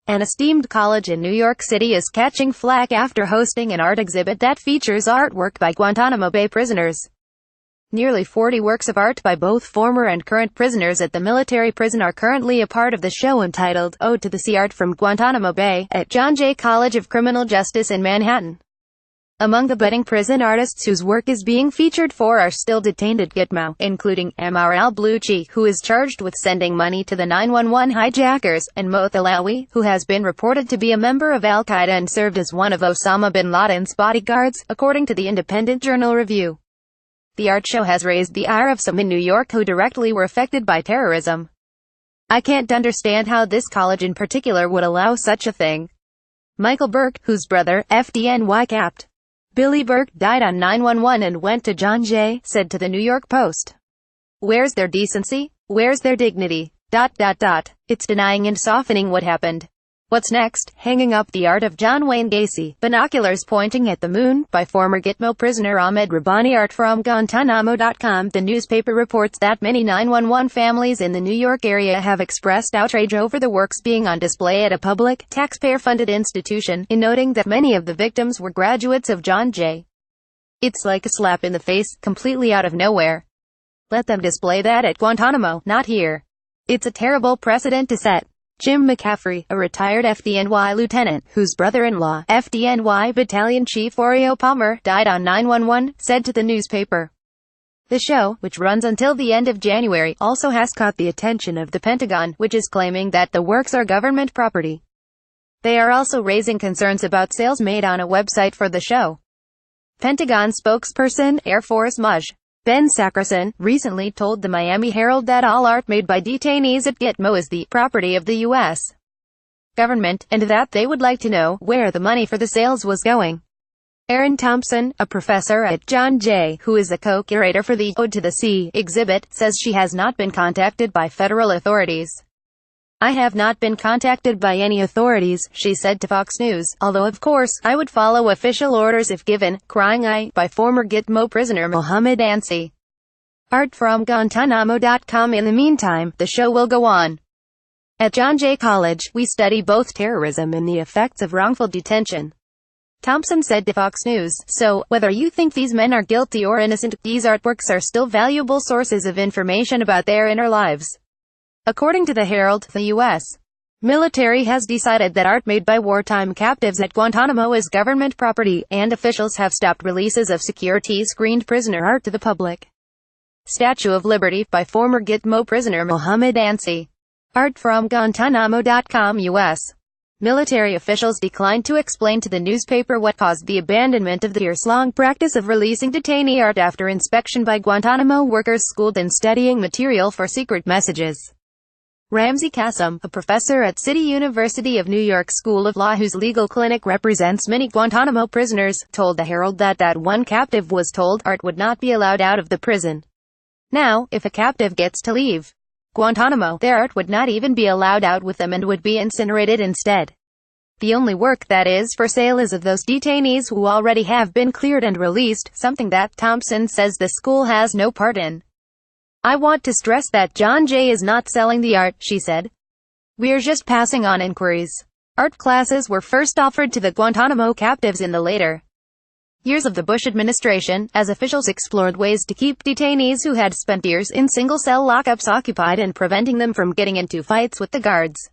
An esteemed college in New York City is catching flack after hosting an art exhibit that features artwork by Guantánamo Bay prisoners. Nearly 40 works of art by both former and current prisoners at the military prison are currently a part of the show entitled Ode to the Sea Art from Guantánamo Bay at John Jay College of Criminal Justice in Manhattan. Among the budding prison artists whose work is being featured for are still detained at Gitmo, including Ammar AlBluchi, who is charged with sending money to the 911 hijackers, and Moth Alawi, who has been reported to be a member of Al-Qaeda and served as one of Osama bin Laden's bodyguards, according to the Independent Journal Review. The art show has raised the ire of some in New York who directly were affected by terrorism. "I can't understand how this college in particular would allow such a thing." Michael Burke, whose brother, FDNY Capt. Billy Burke, died on 9/11 and went to John Jay, said to the New York Post. "Where's their decency? Where's their dignity? It's denying and softening what happened. What's next? Hanging up the art of John Wayne Gacy, Binoculars Pointing at the Moon, by former Gitmo prisoner Ahmed Rabbani. Art from Guantánamo.com. The newspaper reports that many 911 families in the New York area have expressed outrage over the works being on display at a public, taxpayer-funded institution, in noting that many of the victims were graduates of John Jay. "It's like a slap in the face, completely out of nowhere. Let them display that at Guantánamo, not here. It's a terrible precedent to set." Jim McCaffrey, a retired FDNY lieutenant, whose brother-in-law, FDNY Battalion Chief Oreo Palmer, died on 9/11, said to the newspaper. The show, which runs until the end of January, also has caught the attention of the Pentagon, which is claiming that the works are government property. They are also raising concerns about sales made on a website for the show. Pentagon spokesperson, Air Force Maj. Ben Sacrison, recently told the Miami Herald that all art made by detainees at Gitmo is the property of the U.S. government, and that they would like to know where the money for the sales was going. Erin Thompson, a professor at John Jay, who is a co-curator for the Ode to the Sea exhibit, says she has not been contacted by federal authorities. "I have not been contacted by any authorities," she said to Fox News, "although of course, I would follow official orders if given." Crying eye, by former Gitmo prisoner Mohammed Ansi. Art from Guantánamo.com. In the meantime, the show will go on. At John Jay College, we study both terrorism and the effects of wrongful detention. Thompson said to Fox News, "So, whether you think these men are guilty or innocent, these artworks are still valuable sources of information about their inner lives." According to the Herald, the U.S. military has decided that art made by wartime captives at Guantánamo is government property, and officials have stopped releases of security-screened prisoner art to the public. Statue of Liberty, by former Gitmo prisoner Mohammed Ansi. Art from Guantánamo.com. U.S. military officials declined to explain to the newspaper what caused the abandonment of the years-long practice of releasing detainee art after inspection by Guantánamo workers schooled in studying material for secret messages. Ramzi Qasim, a professor at City University of New York School of Law whose legal clinic represents many Guantánamo prisoners, told the Herald that one captive was told art would not be allowed out of the prison. Now, if a captive gets to leave Guantánamo, their art would not even be allowed out with them and would be incinerated instead. The only work that is for sale is of those detainees who already have been cleared and released, something that Thompson says the school has no part in. "I want to stress that John Jay is not selling the art," she said. "We're just passing on inquiries." Art classes were first offered to the Guantánamo captives in the later years of the Bush administration, as officials explored ways to keep detainees who had spent years in single-cell lockups occupied and preventing them from getting into fights with the guards.